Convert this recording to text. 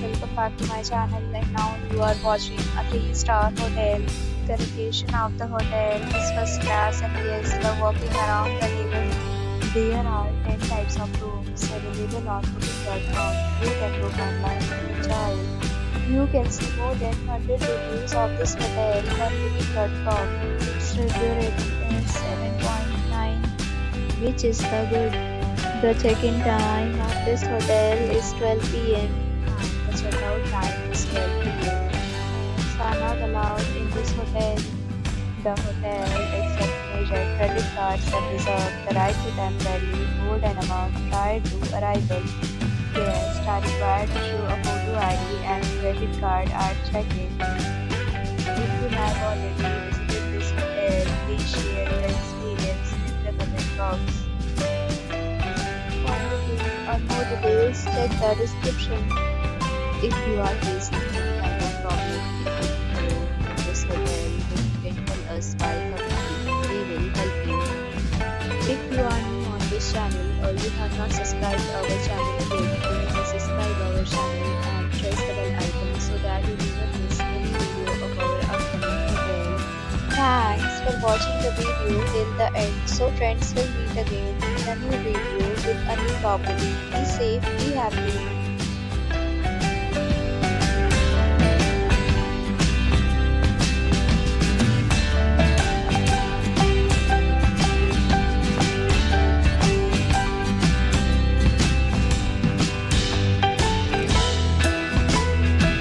welcome back to my channel. And now you are watching a 3-star hotel. The location of the hotel is first class and guests love walking around the neighborhood. There are 10 types of rooms available on booking.com. You can book online anytime. You can see more than 100 reviews of this hotel on booking.com. Its review rating is 7.9, which is the good. The check-in time of this hotel is 12 p.m. and the check-out time is 12 p.m. Pets are not allowed in this hotel. The hotel accepts major credit cards and reserves the right to temporarily hold an amount prior to arrival. Guests are required to show a photo ID and credit card at check-in. If you have already visited this hotel, please share your experience in the comment box. For booking or more details, check the description. If you are facing any kind of problem in this hotel, then you can tell us by commenting. We will help you. If you are new on this channel or you have not subscribed our channel yet, then subscribe our channel and press the bell icon so that you do not miss any video of our upcoming hotel. Thanks for watching the video till the end. So friends, will meet again in a new video with a new property. Be safe, be happy.